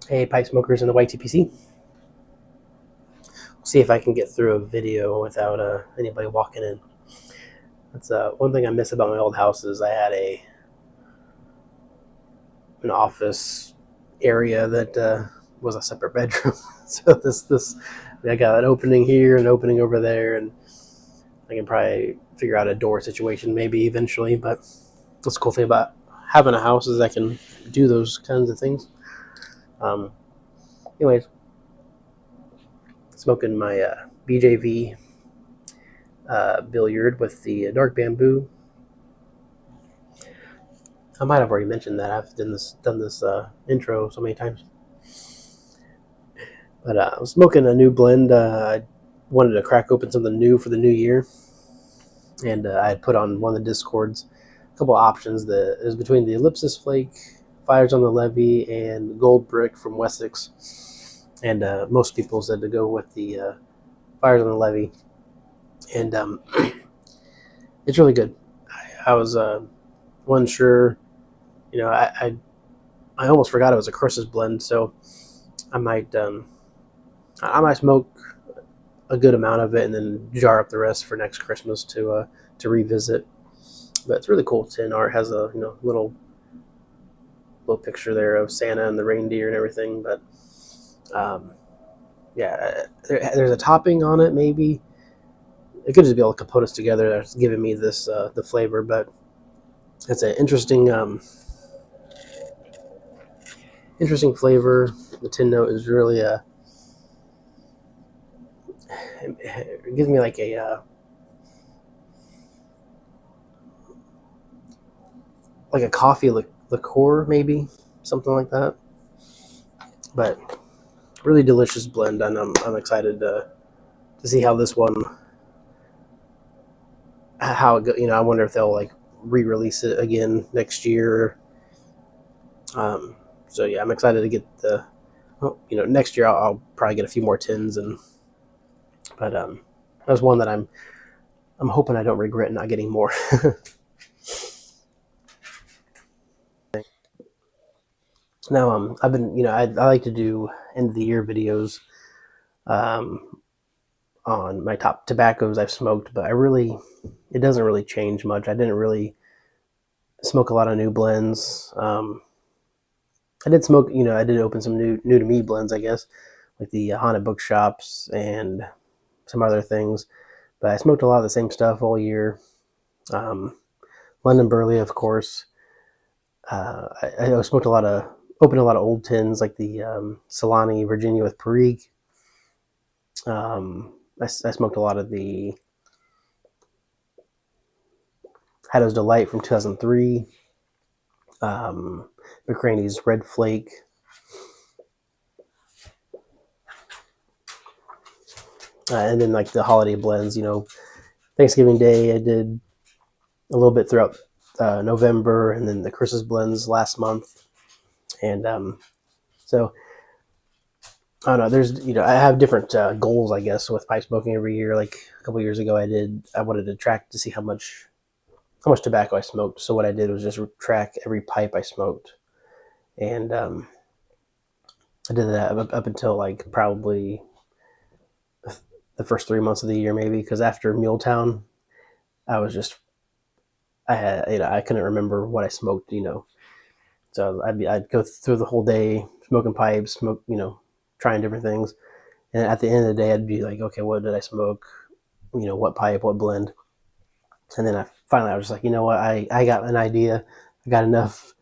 Hey, pipe smokers in the YTPC. We'll see if I can get through a video without anybody walking in. That's one thing I miss about my old house is I had an office area that was a separate bedroom. So I got an opening here, an opening over there, and I can probably figure out a door situation maybe eventually. But what's the cool thing about having a house is I can do those kinds of things. Um, Anyways, smoking my BJV billiard with the dark bamboo. I might have already mentioned that I've done this intro so many times. But I was smoking a new blend. I wanted to crack open something new for the new year, and I had put on one of the Discords a couple of options. It was between the Ellipsis Flake, Fires on the Levee, and Gold Brick from Wessex. And most people said to go with the Fires on the Levee, and it's really good. I was wasn't sure. You know, I almost forgot it was a Chris's blend, so I might smoke a good amount of it and then jar up the rest for next Christmas to revisit. But it's really cool. Tin art has a little picture there of Santa and the reindeer and everything. But yeah, there's a topping on it. Maybe it could just be all the capotes together that's giving me this the flavor. But it's an interesting flavor. The tin note is really it gives me like a coffee liqueur, maybe something like that. But really delicious blend, and I'm excited to see how this one, how it go. I wonder if they'll like re-release it again next year. So yeah, I'm excited to get next year I'll probably get a few more tins, but that's one that I'm hoping I don't regret not getting more. Now I've been I like to do end of the year videos um, on my top tobaccos I've smoked, but it doesn't really change much. I didn't really smoke a lot of new blends. I did smoke, I did open some new to me blends, I guess, like the Haunted Bookshops and some other things. But I smoked a lot of the same stuff all year. Um, London Burley, of course. I opened a lot of old tins like the Solani Virginia with Perique. I smoked a lot of the Haddo's Delight from 2003. McCraney's Red Flake. And then like the holiday blends, Thanksgiving Day I did a little bit throughout November, and then the Christmas blends last month. And so I don't know. I have different goals, I guess, with pipe smoking every year. Like a couple years ago, I wanted to track to see how much tobacco I smoked. So what I did was just track every pipe I smoked, and I did that up until like probably the first 3 months of the year, maybe, because after Muletown, I was just I couldn't remember what I smoked, So I'd go through the whole day smoking pipes, trying different things, and at the end of the day, I'd be like, okay, what did I smoke? What pipe, what blend, and then I was just like, you know what, I got an idea. I got enough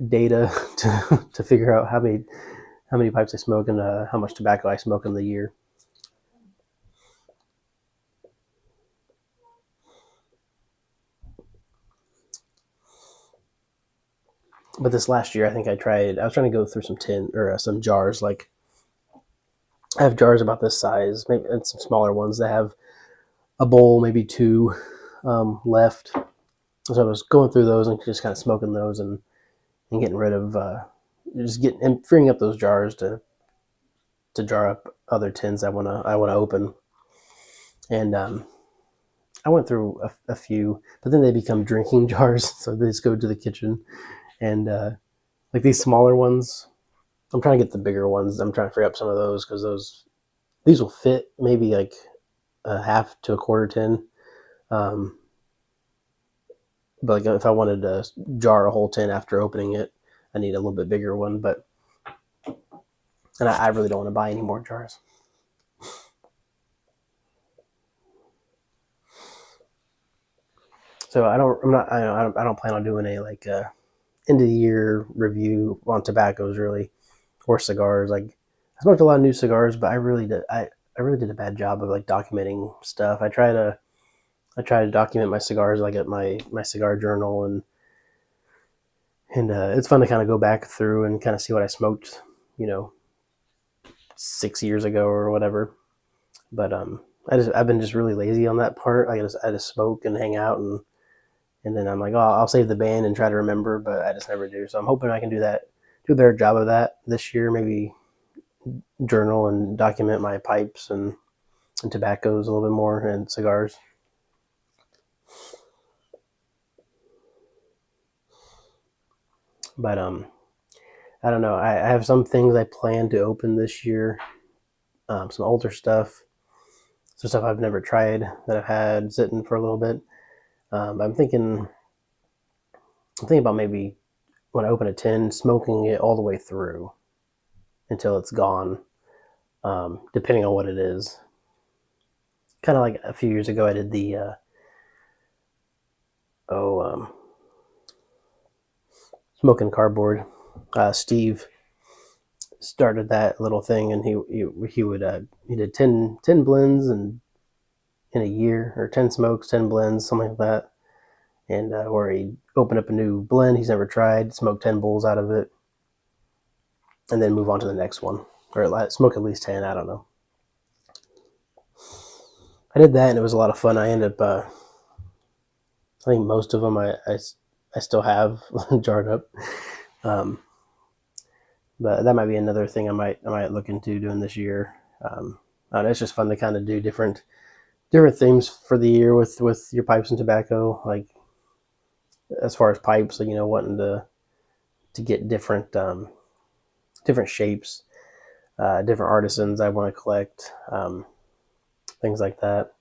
data to figure out how many pipes I smoke and how much tobacco I smoke in the year. But this last year, I think I was trying to go through some tin or some jars. Like I have jars about this size, maybe, and some smaller ones that have a bowl, maybe two left. So I was going through those and just kind of smoking those and getting rid of just getting and freeing up those jars to jar up other tins I wanna open. And I went through a few, but then they become drinking jars, so they just go to the kitchen. And like these smaller ones, I'm trying to get the bigger ones. I'm trying to free up some of those because these will fit maybe like a half to a quarter tin. Um, but like if I wanted to jar a whole tin after opening it, I need a little bit bigger one. But and I really don't want to buy any more jars. So I don't plan on doing a like end of the year review on tobaccos really, or cigars. Like I smoked a lot of new cigars, but I really did a bad job of like documenting stuff. I try to document my cigars like at my cigar journal, and it's fun to kind of go back through and kind of see what I smoked, you know, 6 years ago or whatever. But I've been just really lazy on that part. I just smoke and hang out, and then I'm like, oh, I'll save the band and try to remember, but I just never do. So I'm hoping I can do a better job of that this year. Maybe journal and document my pipes and tobaccos a little bit more and cigars. But I don't know. I have some things I plan to open this year. Some older stuff, some stuff I've never tried that I've had sitting for a little bit. I'm thinking about maybe when I open a tin, smoking it all the way through until it's gone, depending on what it is. Kind of like a few years ago, I did the oh smoking cardboard. Steve started that little thing, and he did 10 blends and in a year, or 10 smokes, 10 blends, something like that. And where he opened up a new blend he's never tried, smoke 10 bowls out of it, and then move on to the next one, or smoke at least 10. I don't know. I did that, and it was a lot of fun. I ended up, I think most of them I still have jarred up. Um, but that might be another thing I might look into doing this year. It's just fun to kind of do different themes for the year with your pipes and tobacco. Like as far as pipes, you know, wanting to get different shapes, different artisans I want to collect, things like that.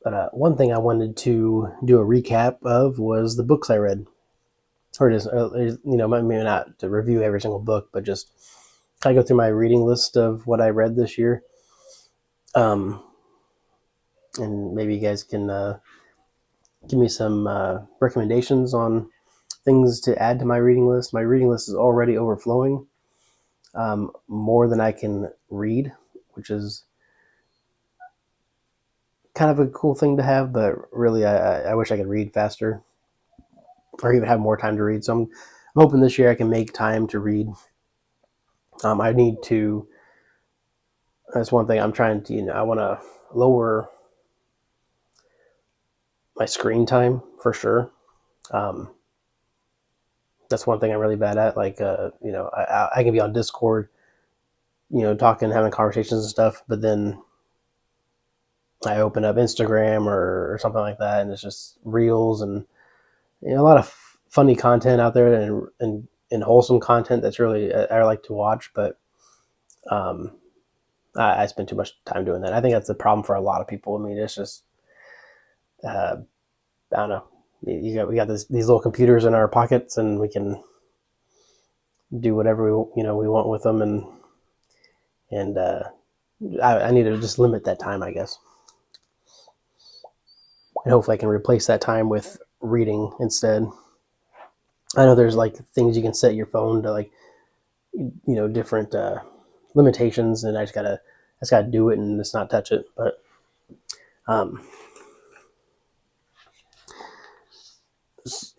But one thing I wanted to do a recap of was the books I read, or just maybe not to review every single book, but just kind of go through my reading list of what I read this year. Um, and maybe you guys can give me some recommendations on things to add to my reading list. My reading list is already overflowing, more than I can read, which is kind of a cool thing to have, but really I wish I could read faster or even have more time to read. So I'm hoping this year I can make time to read. I need to, that's one thing I'm trying to, I want to lower my screen time for sure. Um, that's one thing I'm really bad at. Like, I can be on Discord, talking, having conversations and stuff, but then I open up Instagram or something like that, and it's just reels and a lot of funny content out there and wholesome content that's really I like to watch, but um, I spend too much time doing that. I think that's the problem for a lot of people. I mean, it's just I don't know. We got these little computers in our pockets, and we can do whatever we want with them, and I need to just limit that time, I guess, and hopefully I can replace that time with reading instead. I know there's like things you can set your phone to, like, different limitations, and I just gotta do it and just not touch it. But um,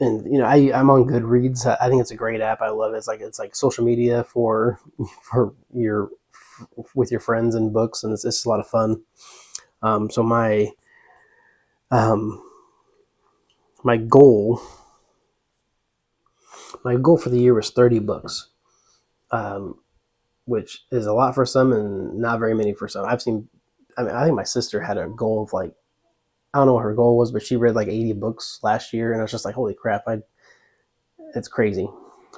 and I'm on Goodreads. I think it's a great app. I love it. It's like social media for your with your friends and books, and it's a lot of fun. So um, my goal for the year was 30 books, um, which is a lot for some and not very many for some. I think my sister had a goal of like I don't know what her goal was, but she read like 80 books last year, and I was just like, holy crap, it's crazy.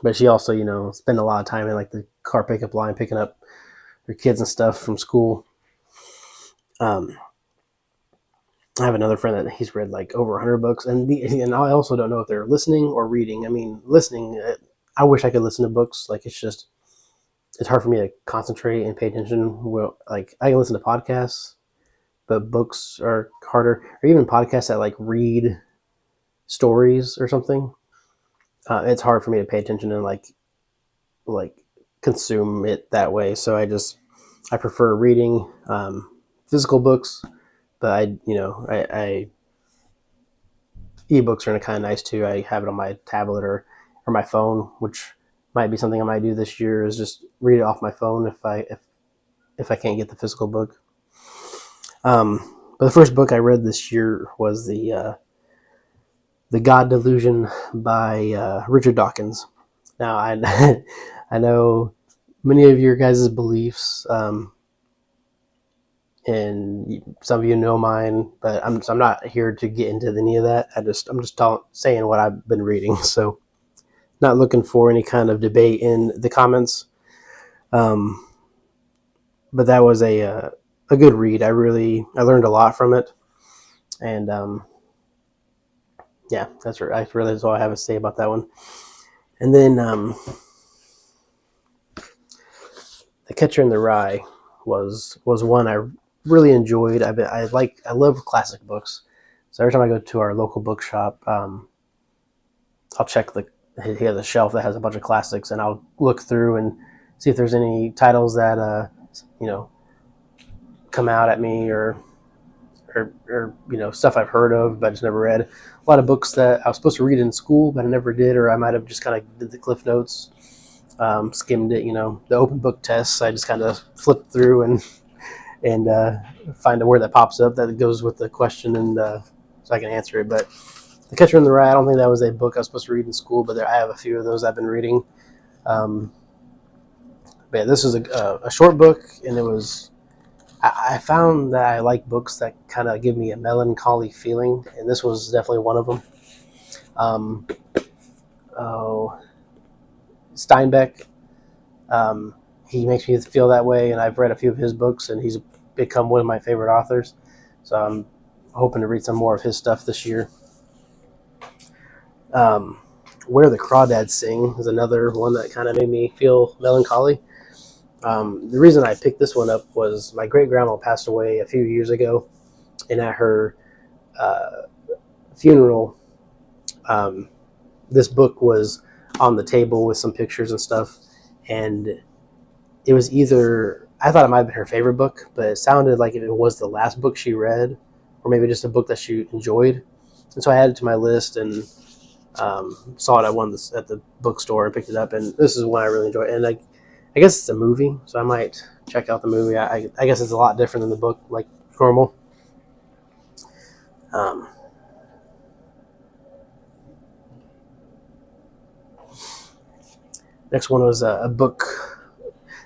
But she also, spent a lot of time in like the car pickup line picking up her kids and stuff from school. Um, I have another friend that he's read like over 100 books, and I also don't know if they're listening or reading. I mean, listening, I wish I could listen to books. Like it's hard for me to concentrate and pay attention. Well, like I can listen to podcasts, but books are harder. Or even podcasts that like read stories or something. It's hard for me to pay attention and like consume it that way. So I prefer reading physical books, but I ebooks are kind of nice too. I have it on my tablet or my phone, which might be something I might do this year is just read it off my phone if I can't get the physical book. But the first book I read this year was the God Delusion by Richard Dawkins. Now I I know many of your guys' beliefs, and some of you know mine, but I'm not here to get into any of that. I'm just saying what I've been reading. So not looking for any kind of debate in the comments. Um, but that was a good read. I learned a lot from it, and yeah, that's all I have to say about that one. And then The Catcher in the Rye was one I really enjoyed. I love classic books, so every time I go to our local bookshop, I'll check he has a shelf that has a bunch of classics, and I'll look through and see if there's any titles that come out at me or stuff I've heard of but just never read. A lot of books that I was supposed to read in school but I never did, or I might have just kind of did the cliff notes, skimmed it. The open book tests. I just kind of flip through and find a word that pops up that goes with the question, and so I can answer it. But The Catcher in the Rye, I don't think that was a book I was supposed to read in school, but I have a few of those I've been reading. But yeah, this is a short book, and it was. I found that I like books that kind of give me a melancholy feeling, and this was definitely one of them. Um, oh, Steinbeck, he makes me feel that way, and I've read a few of his books, and he's become one of my favorite authors. So I'm hoping to read some more of his stuff this year. Where the Crawdads Sing is another one that kind of made me feel melancholy. The reason I picked this one up was my great grandma passed away a few years ago, and at her uh, funeral, this book was on the table with some pictures and stuff, and it was either I thought it might have been her favorite book, but it sounded like it was the last book she read, or maybe just a book that she enjoyed, and so I added it to my list and saw it at the bookstore and picked it up, and this is one I really enjoyed. And I guess it's a movie, so I might check out the movie. I guess it's a lot different than the book, like normal. Um, Next one was a book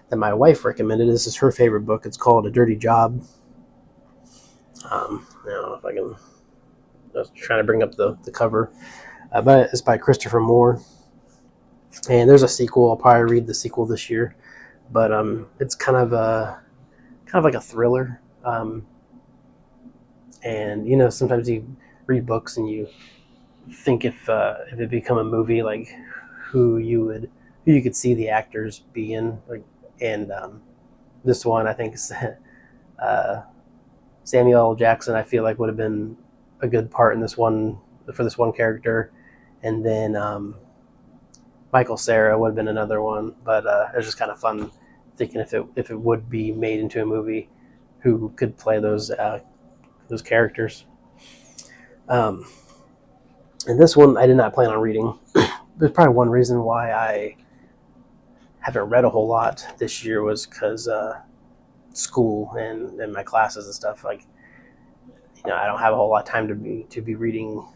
that my wife recommended. This is her favorite book. It's called A Dirty Job. I don't know if I can. I was trying to bring up the cover, but it's by Christopher Moore. And there's a sequel. I'll probably read the sequel this year, but it's kind of like a thriller. And sometimes you read books and you think if it become a movie, like who you could see the actors being, like, and this one I think is Samuel L. Jackson. I feel like would have been a good part in this one for this one character, and then Michael Cera would have been another one. But it was just kind of fun thinking if it would be made into a movie, who could play those characters. And this one I did not plan on reading. There's probably one reason why I haven't read a whole lot this year was because school and my classes and stuff. Like, I don't have a whole lot of time to be reading,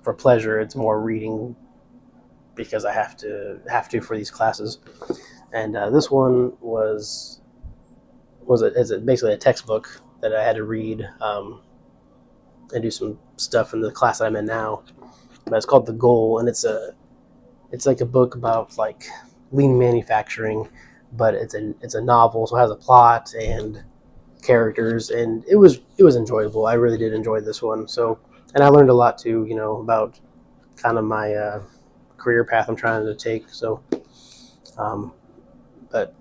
for pleasure. It's more reading because I have to for these classes. And this one is basically a textbook that I had to read. and do some stuff in the class that I'm in now. But it's called The Goal, and it's like a book about like lean manufacturing, but it's a novel, so it has a plot and characters, and it was enjoyable. I really did enjoy this one. So, and I learned a lot too, about kind of my career path I'm trying to take. So, but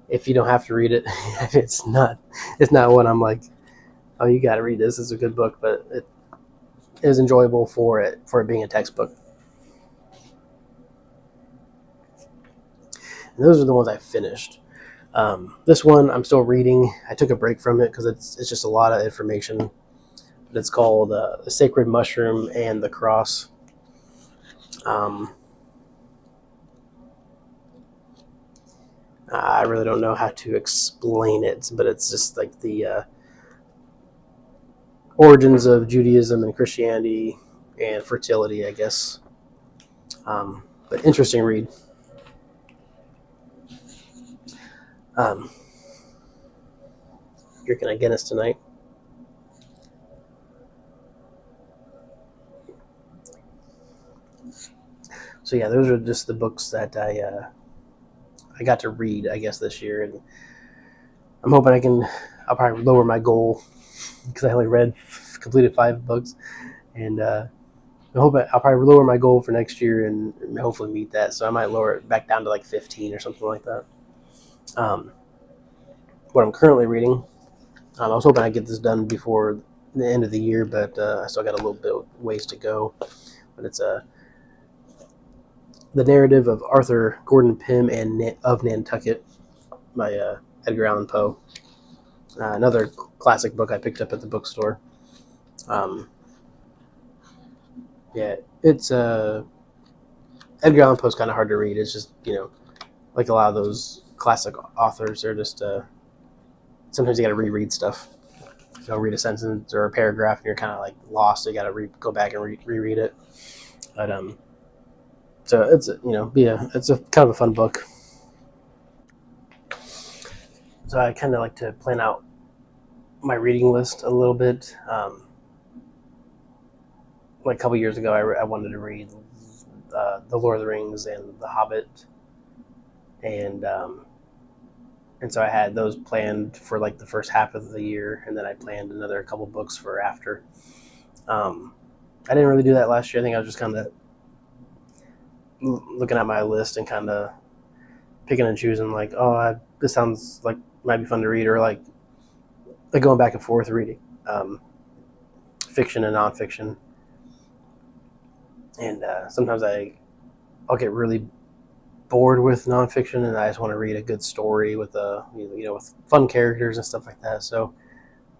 if you don't have to read it, it's not one I'm like, oh, you got to read this. It's a good book, but it is enjoyable for it being a textbook. And those are the ones I finished. This one I'm still reading. I took a break from it because it's just a lot of information. But it's called The Sacred Mushroom and the Cross. I really don't know how to explain it, but it's just like the origins of Judaism and Christianity and fertility, I guess. But interesting read. Drinking a Guinness tonight. So yeah, those are just the books that I got to read, I guess, this year, and I'm hoping I'll probably lower my goal because I only completed 5 books, and I hope I'll probably lower my goal for next year and hopefully meet that. So I might lower it back down to like 15 or something like that. What I'm currently reading, I was hoping I'd get this done before the end of the year, but I still got a little bit of ways to go. But it's the narrative of Arthur Gordon Pym and of Nantucket by Edgar Allan Poe. Another classic book I picked up at the bookstore. Yeah, it's Edgar Allan Poe's kind of hard to read. It's just, like a lot of those classic authors, they're just sometimes you got to reread stuff. So read a sentence or a paragraph and you're kind of like lost. So you got to go back and reread it. But so it's it's a kind of a fun book. So I kind of like to plan out my reading list a little bit. Like a couple years ago, I wanted to read The Lord of the Rings and The Hobbit, and so I had those planned for like the first half of the year, and then I planned another couple books for after. I didn't really do that last year. I think I was just kind of looking at my list and kind of picking and choosing, like, oh, this sounds like might be fun to read, or like going back and forth reading fiction and nonfiction. And sometimes I'll get really bored with nonfiction, and I just want to read a good story with with fun characters and stuff like that. So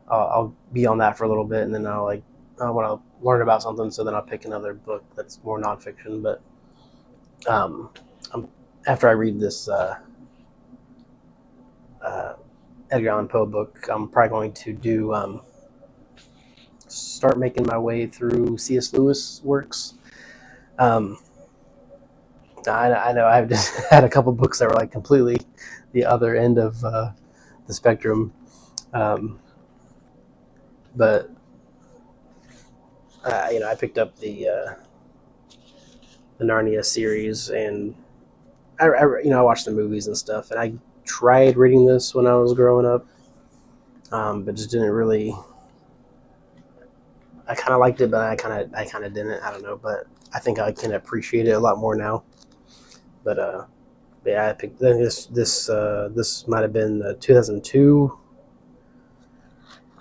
I'll be on that for a little bit, and then I want to learn about something, so then I'll pick another book that's more nonfiction. But after I read this Edgar Allan Poe book, I'm probably going to start making my way through C.S. Lewis works. I know I've just had a couple books that were like completely the other end of the spectrum, but I picked up the Narnia series, and I watched the movies and stuff, and I tried reading this when I was growing up, but just didn't really. I kind of liked it, but I kind of didn't. I don't know, but I think I can appreciate it a lot more now. But yeah, I picked this. This might have been the 2002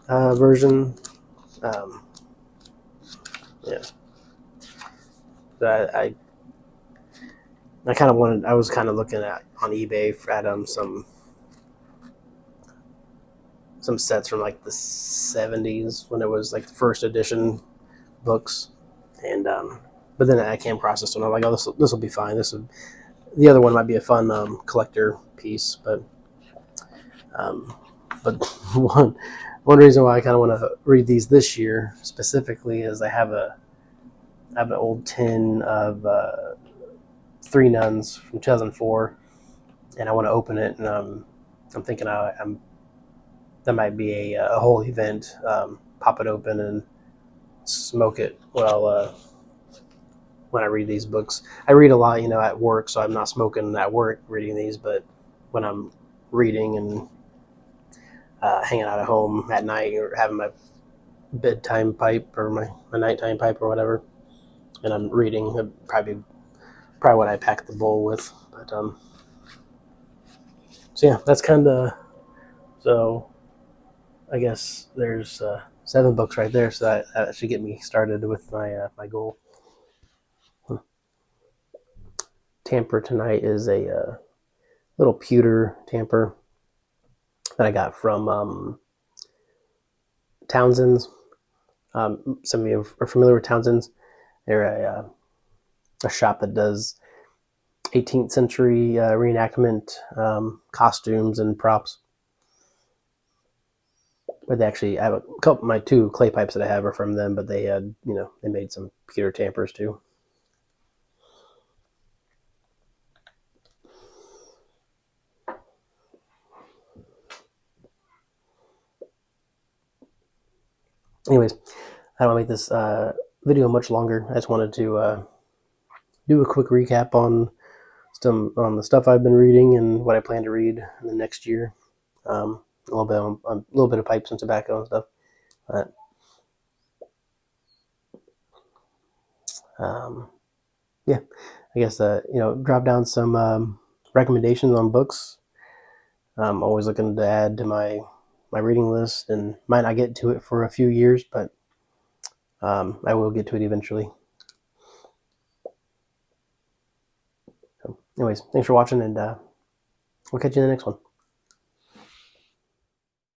version. Yeah. So I kind of wanted. I was kind of looking at on eBay at some sets from like the 70s when it was like the first edition books, and but then I came across this one. I'm like, oh, this will be fine. The other one might be a fun collector piece, but one reason why I kind of want to read these this year specifically is I have an old tin of Three Nuns from 2004, and I want to open it, and I'm thinking that might be a whole event. Pop it open and smoke it when I read these books. I read a lot, at work, so I'm not smoking at work reading these. But when I'm reading and hanging out at home at night or having my bedtime pipe or my nighttime pipe or whatever, and I'm reading, probably what I pack the bowl with. But so yeah, that's kind of so. I guess there's 7 books right there, so that should get me started with my goal. Tamper tonight is a little pewter tamper that I got from Townsend's. Some of you are familiar with Townsend's. They're a shop that does 18th century reenactment costumes and props. But they actually, I have a couple. My 2 clay pipes that I have are from them, but they had, they made some pewter tampers too. Anyways, I don't want to make this video much longer. I just wanted to do a quick recap on the stuff I've been reading and what I plan to read in the next year. A little bit of pipes and tobacco and stuff. But yeah, I guess drop down some recommendations on books. I'm always looking to add to my reading list, and might not get to it for a few years, but I will get to it eventually. So anyways, thanks for watching, and we'll catch you in the next one.